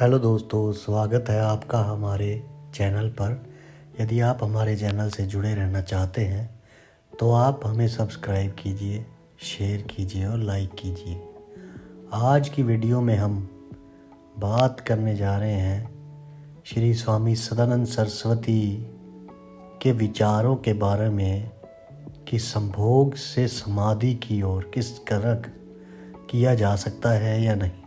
Hello दोस्तों, स्वागत है आपका हमारे चैनल पर। यदि आप हमारे चैनल से जुड़े रहना चाहते हैं तो आप हमें सब्सक्राइब कीजिए, शेयर कीजिए और लाइक कीजिए। आज की वीडियो में हम बात करने जा रहे हैं श्री स्वामी सदानंद सरस्वती के विचारों के बारे में कि संभोग से समाधि की ओर किस तरह किया जा सकता है या नहीं।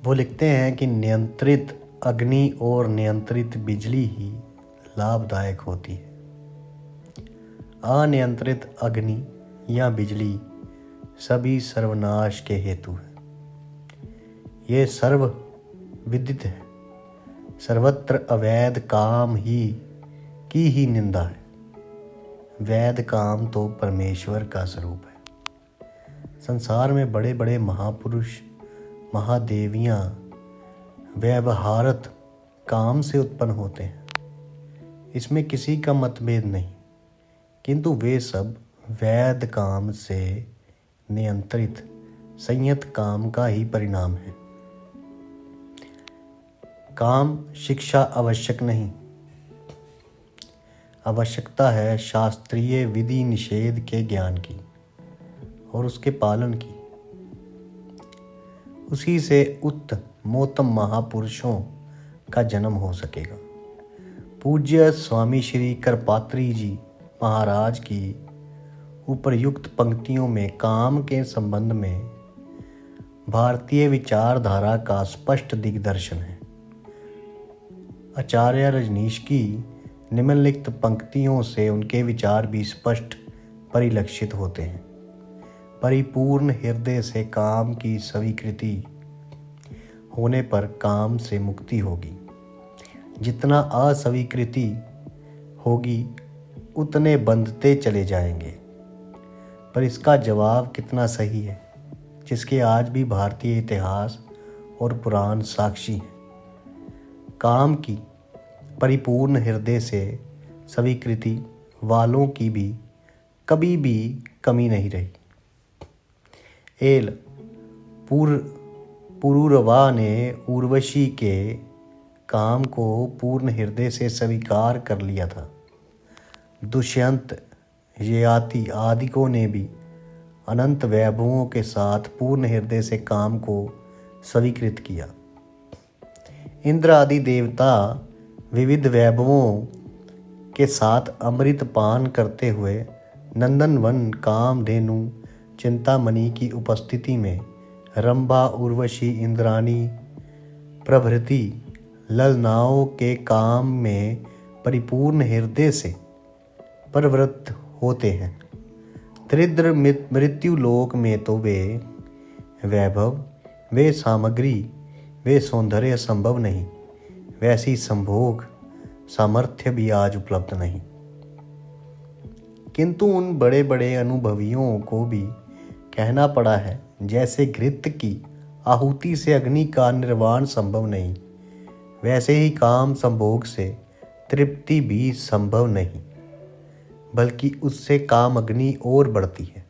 वो लिखते हैं कि नियंत्रित अग्नि और नियंत्रित बिजली ही लाभदायक होती है। अनियंत्रित अग्नि या बिजली सभी सर्वनाश के हेतु है। ये सर्व विदित है। सर्वत्र अवैध काम की ही निंदा है। वैध काम तो परमेश्वर का स्वरूप है। संसार में बड़े बड़े महापुरुष महादेवियाँ व्यवहारत काम से उत्पन्न होते हैं, इसमें किसी का मतभेद नहीं, किंतु वे सब वैध काम से नियंत्रित संयत काम का ही परिणाम है। काम शिक्षा आवश्यक नहीं, आवश्यकता है शास्त्रीय विधि निषेध के ज्ञान की और उसके पालन की। उसी से उत्तमोत्तम महापुरुषों का जन्म हो सकेगा। पूज्य स्वामी श्री करपात्री जी महाराज की उपर्युक्त पंक्तियों में काम के संबंध में भारतीय विचारधारा का स्पष्ट दिग्दर्शन है। आचार्य रजनीश की निम्नलिखित पंक्तियों से उनके विचार भी स्पष्ट परिलक्षित होते हैं। परिपूर्ण हृदय से काम की स्वीकृति होने पर काम से मुक्ति होगी। जितना अस्वीकृति होगी उतने बंधते चले जाएंगे। पर इसका जवाब कितना सही है, जिसके आज भी भारतीय इतिहास और पुराण साक्षी हैं। काम की परिपूर्ण हृदय से स्वीकृति वालों की भी कभी भी कमी नहीं रही। एल पुरूरवा ने उर्वशी के काम को पूर्ण हृदय से स्वीकार कर लिया था। दुष्यंत ययाति आदिकों ने भी अनंत वैभवों के साथ पूर्ण हृदय से काम को स्वीकृत किया। इंद्र आदि देवता विविध वैभवों के साथ अमृत पान करते हुए नंदनवन कामधेनु चिंतामणि की उपस्थिति में रंभा उर्वशी इंद्राणी प्रभृति ललनाओं के काम में परिपूर्ण हृदय से प्रवृत्त होते हैं। दरिद्र मृत्यु लोक में तो वे वैभव, वे सामग्री, वे सौंदर्य संभव नहीं, वैसी संभोग सामर्थ्य भी आज उपलब्ध नहीं। किंतु उन बड़े बड़े अनुभवियों को भी कहना पड़ा है, जैसे घृत की आहुति से अग्नि का निर्वाण संभव नहीं, वैसे ही काम संभोग से तृप्ति भी संभव नहीं, बल्कि उससे काम अग्नि और बढ़ती है।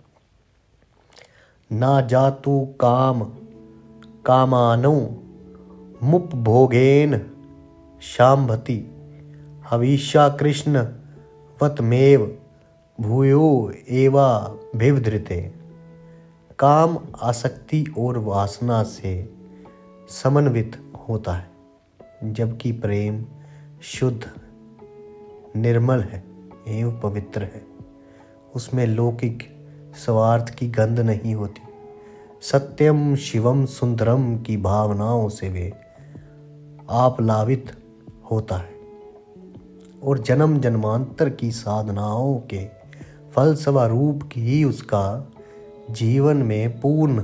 ना जातु काम कामानो मुपभोगेन शाम्भति हविष्या कृष्ण वतमेव भूयो एवा भिवधृते। काम आसक्ति और वासना से समन्वित होता है, जबकि प्रेम शुद्ध निर्मल है एवं पवित्र है। उसमें लौकिक स्वार्थ की गंध नहीं होती। सत्यम शिवम सुंदरम की भावनाओं से वे आप्लावित होता है और जन्म जन्मांतर की साधनाओं के फलस्वरूप ही उसका जीवन में पूर्ण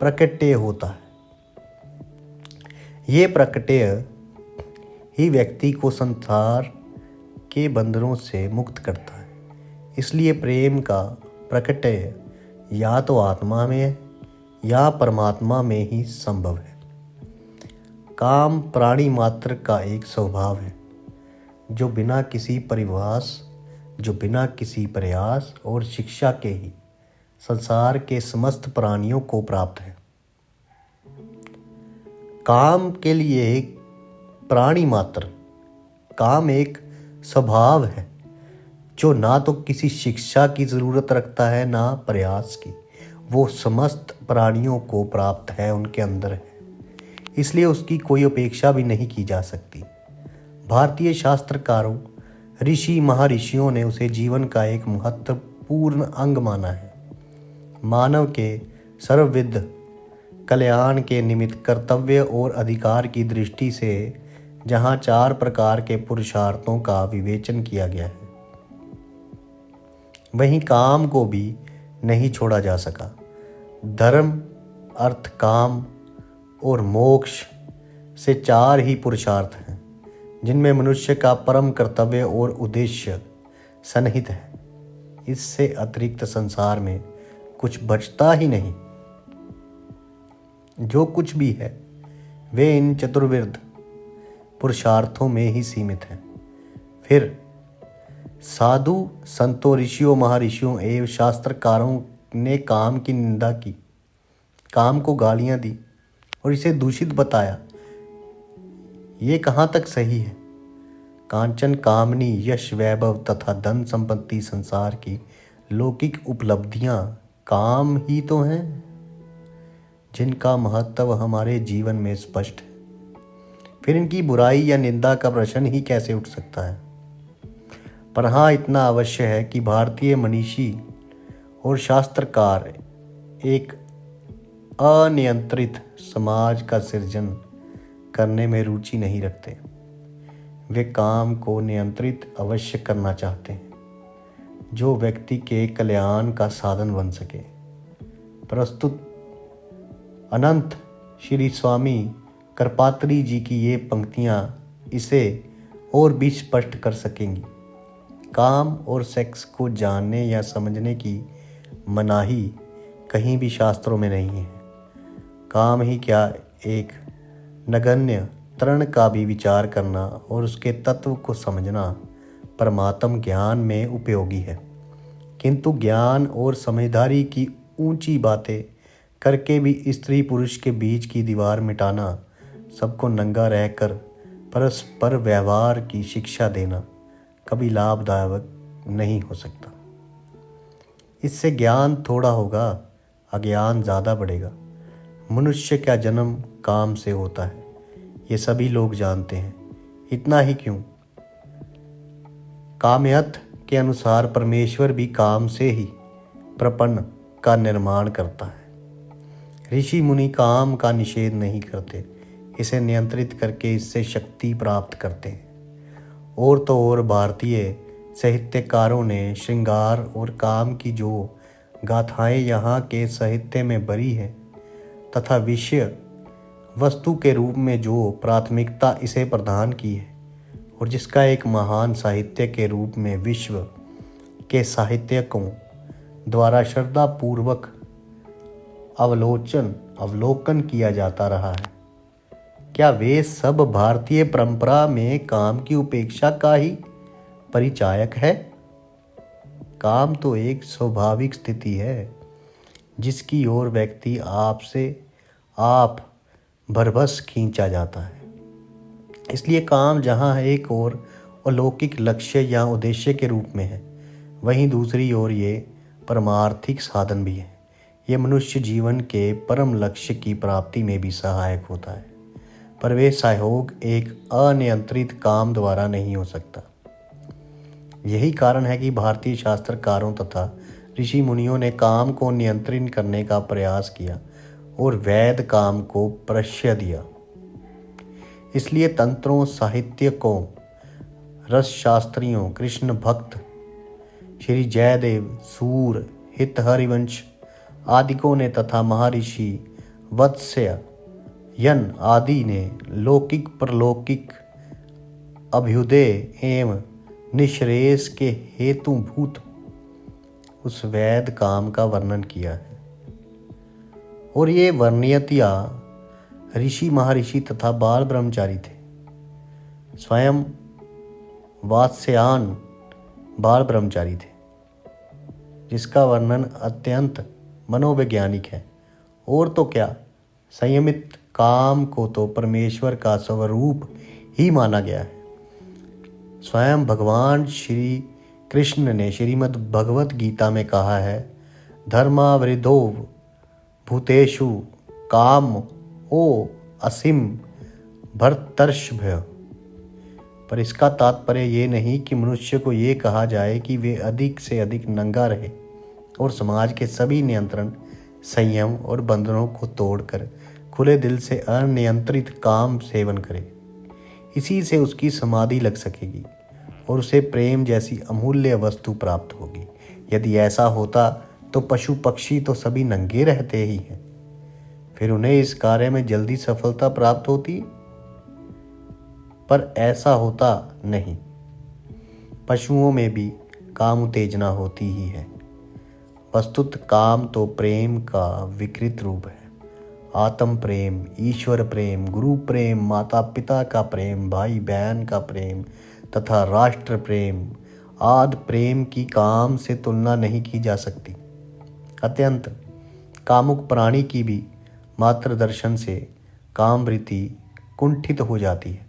प्रकट्य होता है। ये प्रकट्य ही व्यक्ति को संसार के बंधनों से मुक्त करता है। इसलिए प्रेम का प्रकट्य या तो आत्मा में है या परमात्मा में ही संभव है। काम प्राणी मात्र का एक स्वभाव है, जो बिना किसी प्रयास और शिक्षा के ही संसार के समस्त प्राणियों को प्राप्त है। काम के लिए एक प्राणी मात्र, काम एक स्वभाव है जो ना तो किसी शिक्षा की ज़रूरत रखता है ना प्रयास की। वो समस्त प्राणियों को प्राप्त है, उनके अंदर है, इसलिए उसकी कोई अपेक्षा भी नहीं की जा सकती। भारतीय शास्त्रकारों, ऋषि महर्षियों ने उसे जीवन का एक महत्वपूर्ण अंग माना है। मानव के सर्वविध कल्याण के निमित्त कर्तव्य और अधिकार की दृष्टि से जहाँ 4 प्रकार के पुरुषार्थों का विवेचन किया गया है, वहीं काम को भी नहीं छोड़ा जा सका। धर्म, अर्थ, काम और मोक्ष से 4 ही पुरुषार्थ हैं जिनमें मनुष्य का परम कर्तव्य और उद्देश्य सन्निहित है। इससे अतिरिक्त संसार में कुछ बचता ही नहीं। जो कुछ भी है वे इन चतुर्विध पुरुषार्थों में ही सीमित है। फिर साधु संतों, ऋषियों, महर्षियों एवं शास्त्रकारों ने काम की निंदा की, काम को गालियां दी और इसे दूषित बताया। ये कहाँ तक सही है? कांचन, कामनी, यश, वैभव तथा धन संपत्ति, संसार की लौकिक उपलब्धियां काम ही तो हैं जिनका महत्व हमारे जीवन में स्पष्ट है। फिर इनकी बुराई या निंदा का प्रश्न ही कैसे उठ सकता है? पर हाँ, इतना अवश्य है कि भारतीय मनीषी और शास्त्रकार एक अनियंत्रित समाज का सृजन करने में रुचि नहीं रखते। वे काम को नियंत्रित अवश्य करना चाहते हैं जो व्यक्ति के कल्याण का साधन बन सके। प्रस्तुत अनंत श्री स्वामी करपात्री जी की ये पंक्तियाँ इसे और भी स्पष्ट कर सकेंगी। काम और सेक्स को जानने या समझने की मनाही कहीं भी शास्त्रों में नहीं है। काम ही क्या, एक नगण्य तृण का भी विचार करना और उसके तत्व को समझना परमात्म ज्ञान में उपयोगी है। किंतु ज्ञान और समझदारी की ऊंची बातें करके भी स्त्री पुरुष के बीच की दीवार मिटाना, सबको नंगा रहकर परस्पर व्यवहार की शिक्षा देना कभी लाभदायक नहीं हो सकता। इससे ज्ञान थोड़ा होगा, अज्ञान ज़्यादा बढ़ेगा। मनुष्य का जन्म काम से होता है, ये सभी लोग जानते हैं। इतना ही क्यों, काम्यर्थ के अनुसार परमेश्वर भी काम से ही प्रपन्न का निर्माण करता है। ऋषि मुनि काम का निषेध नहीं करते, इसे नियंत्रित करके इससे शक्ति प्राप्त करते हैं। और तो और भारतीय साहित्यकारों ने श्रृंगार और काम की जो गाथाएं यहाँ के साहित्य में भरी है तथा विषय वस्तु के रूप में जो प्राथमिकता इसे प्रदान की है और जिसका एक महान साहित्य के रूप में विश्व के साहित्यकों द्वारा श्रद्धापूर्वक अवलोकन किया जाता रहा है, क्या वे सब भारतीय परंपरा में काम की उपेक्षा का ही परिचायक है? काम तो एक स्वाभाविक स्थिति है जिसकी ओर व्यक्ति आपसे आप भरबस खींचा जाता है। इसलिए काम जहाँ एक ओर अलौकिक लक्ष्य या उद्देश्य के रूप में है, वहीं दूसरी ओर ये परमार्थिक साधन भी है। ये मनुष्य जीवन के परम लक्ष्य की प्राप्ति में भी सहायक होता है, पर वे सहयोग एक अनियंत्रित काम द्वारा नहीं हो सकता। यही कारण है कि भारतीय शास्त्रकारों तथा ऋषि मुनियों ने काम को नियंत्रित करने का प्रयास किया और वैध काम को प्रश्रय दिया। इसलिए तंत्रों, साहित्यकों, रसशास्त्रियों, कृष्ण भक्त, श्री जयदेव, सूर, हित, हरिवंश आदिकों ने तथा महर्षि वत्स्य यन आदि ने लौकिक परलौकिक अभ्युदय एवं निश्रेयस के हेतुभूत उस वैध काम का वर्णन किया है। और ये वर्णयतिया ऋषि, महर्षि तथा बाल ब्रह्मचारी थे। स्वयं वात्स्यायन बाल ब्रह्मचारी थे, जिसका वर्णन अत्यंत मनोवैज्ञानिक है। और तो क्या, संयमित काम को तो परमेश्वर का स्वरूप ही माना गया है। स्वयं भगवान श्री कृष्ण ने श्रीमद् भगवत गीता में कहा है, धर्मावृद्धो भूतेषु काम ओ असीम भर्तर्षभ। पर इसका तात्पर्य ये नहीं कि मनुष्य को ये कहा जाए कि वे अधिक से अधिक नंगा रहे और समाज के सभी नियंत्रण, संयम और बंधनों को तोड़कर खुले दिल से अनियंत्रित काम सेवन करे। इसी से उसकी समाधि लग सकेगी और उसे प्रेम जैसी अमूल्य वस्तु प्राप्त होगी। यदि ऐसा होता तो पशु पक्षी तो सभी नंगे रहते ही हैं, फिर उन्हें इस कार्य में जल्दी सफलता प्राप्त होती, पर ऐसा होता नहीं। पशुओं में भी काम उत्तेजना होती ही है। वस्तुत काम तो प्रेम का विकृत रूप है। आत्म प्रेम, ईश्वर प्रेम, गुरु प्रेम, माता पिता का प्रेम, भाई बहन का प्रेम तथा राष्ट्र प्रेम आदि प्रेम की काम से तुलना नहीं की जा सकती। अत्यंत कामुक प्राणी की भी मात्र दर्शन से कामवृत्ति कुंठित हो जाती है,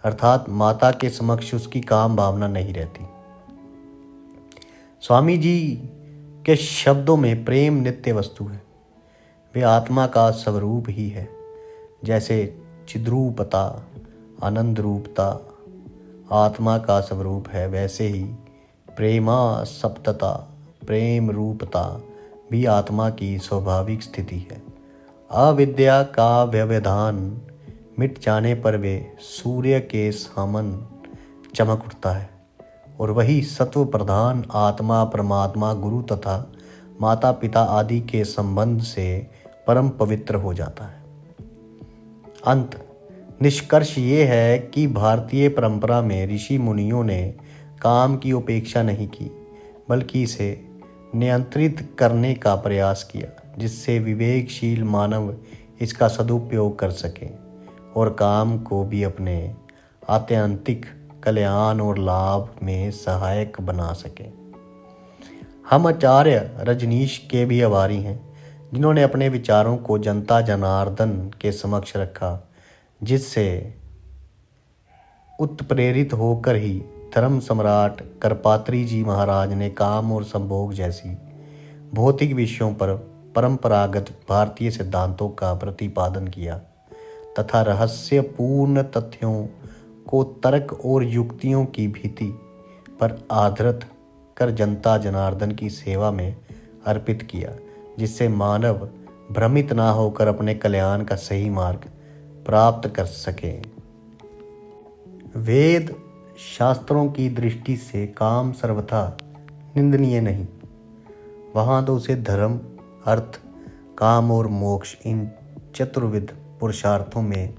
अर्थात माता के समक्ष उसकी काम भावना नहीं रहती। स्वामी जी के शब्दों में प्रेम नित्य वस्तु है। वे आत्मा का स्वरूप ही है। जैसे चिद्रूपता, आनंद रूपता आत्मा का स्वरूप है, वैसे ही प्रेमा सप्तता, प्रेम रूपता भी आत्मा की स्वाभाविक स्थिति है। अविद्या का व्यवधान मिट जाने पर वे सूर्य के समान चमक उठता है और वही सत्व प्रधान आत्मा परमात्मा गुरु तथा माता पिता आदि के संबंध से परम पवित्र हो जाता है। अंत निष्कर्ष ये है कि भारतीय परंपरा में ऋषि मुनियों ने काम की उपेक्षा नहीं की, बल्कि इसे नियंत्रित करने का प्रयास किया, जिससे विवेकशील मानव इसका सदुपयोग कर सके और काम को भी अपने आत्यंतिक कल्याण और लाभ में सहायक बना सके। हम आचार्य रजनीश के भी आभारी हैं, जिन्होंने अपने विचारों को जनता जनार्दन के समक्ष रखा, जिससे उत्प्रेरित होकर ही धर्म सम्राट करपात्री जी महाराज ने काम और संभोग जैसी भौतिक विषयों पर परंपरागत भारतीय सिद्धांतों का प्रतिपादन किया तथा रहस्यपूर्ण तथ्यों को तर्क और युक्तियों की भीति पर आधारित कर जनता जनार्दन की सेवा में अर्पित किया, जिससे मानव भ्रमित ना होकर अपने कल्याण का सही मार्ग प्राप्त कर सके। वेद शास्त्रों की दृष्टि से काम सर्वथा निंदनीय नहीं। वहाँ तो उसे धर्म, अर्थ, काम और मोक्ष इन चतुर्विध पुरुषार्थों में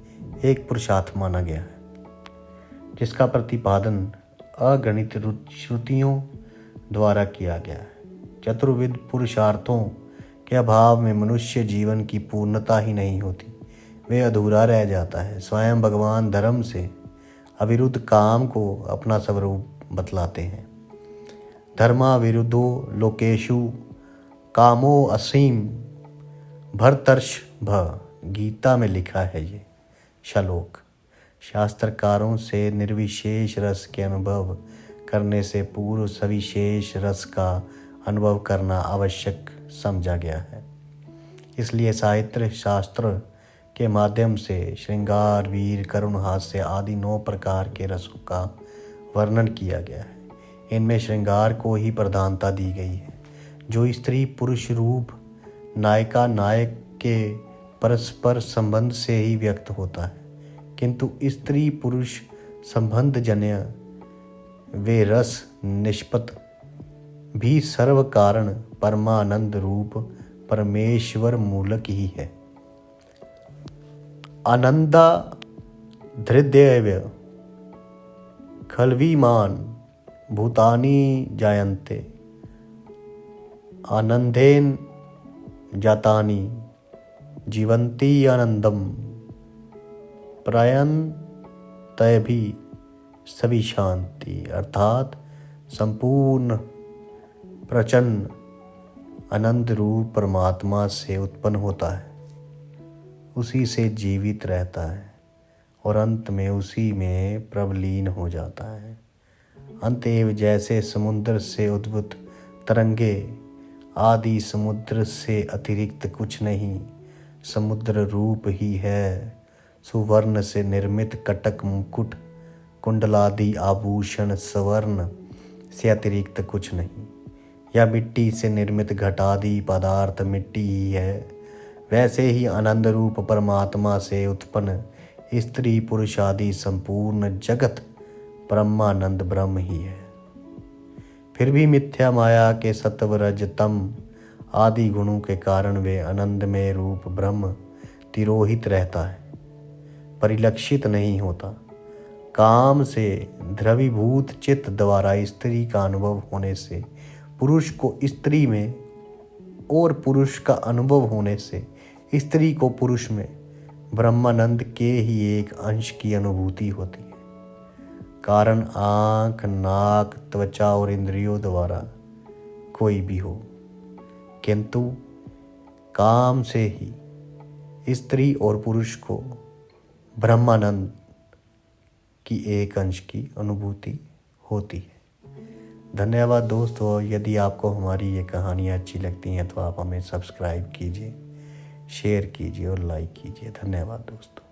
एक पुरुषार्थ माना गया है, जिसका प्रतिपादन अगणित श्रुतियों द्वारा किया गया है। चतुर्विध पुरुषार्थों के अभाव में मनुष्य जीवन की पूर्णता ही नहीं होती, वे अधूरा रह जाता है। स्वयं भगवान धर्म से अविरुद्ध काम को अपना स्वरूप बतलाते हैं। धर्मा विरुद्धो लोकेशु कामो असीम भर्तर्षभ, गीता में लिखा है ये श्लोक। शास्त्रकारों से निर्विशेष रस के अनुभव करने से पूर्व सविशेष रस का अनुभव करना आवश्यक समझा गया है। इसलिए साहित्य शास्त्र के माध्यम से श्रृंगार, वीर, करुण, हास्य आदि 9 प्रकार के रसों का वर्णन किया गया है। इनमें श्रृंगार को ही प्रधानता दी गई है, जो स्त्री पुरुष रूप नायिका नायक के परस्पर संबंध से ही व्यक्त होता है, किंतु स्त्री पुरुष संबंध जन्य वे रस निष्पत भी सर्व कारण परमानंद रूप परमेश्वर मूलक ही है। आनंदा धृदेव खलवीमान भूतानि जायन्ते आनंदेन जातानि जीवन्ति आनंदम प्रयन्तय भी सभी शांति, अर्थात संपूर्ण प्रचंड आनंद रूप परमात्मा से उत्पन्न होता है उसी से जीवित रहता है और अंत में उसी में प्रवलीन हो जाता है। अंतएव जैसे समुद्र से उद्भूत तरंगे आदि समुद्र से अतिरिक्त कुछ नहीं, समुद्र रूप ही है। सुवर्ण से निर्मित कटक मुकुट कुंडलादि आभूषण स्वर्ण से अतिरिक्त कुछ नहीं, या मिट्टी से निर्मित घटादि पदार्थ मिट्टी ही है। वैसे ही आनंद रूप परमात्मा से उत्पन्न स्त्री पुरुष आदि संपूर्ण जगत ब्रह्मानंद ब्रह्म ही है। फिर भी मिथ्या माया के सत्व रज तम आदि गुणों के कारण वे आनंदमय रूप ब्रह्म तिरोहित रहता है, परिलक्षित नहीं होता। काम से द्रवीभूत चित्त द्वारा स्त्री का अनुभव होने से पुरुष को स्त्री में और पुरुष का अनुभव होने से स्त्री को पुरुष में ब्रह्मानंद के ही एक अंश की अनुभूति होती है। कारण आँख, नाक, त्वचा और इंद्रियों द्वारा कोई भी हो, किंतु काम से ही स्त्री और पुरुष को ब्रह्मानंद की एक अंश की अनुभूति होती है। धन्यवाद दोस्तों। यदि आपको हमारी ये कहानियाँ अच्छी लगती हैं तो आप हमें सब्सक्राइब कीजिए, शेयर कीजिए और लाइक कीजिए। धन्यवाद दोस्तों।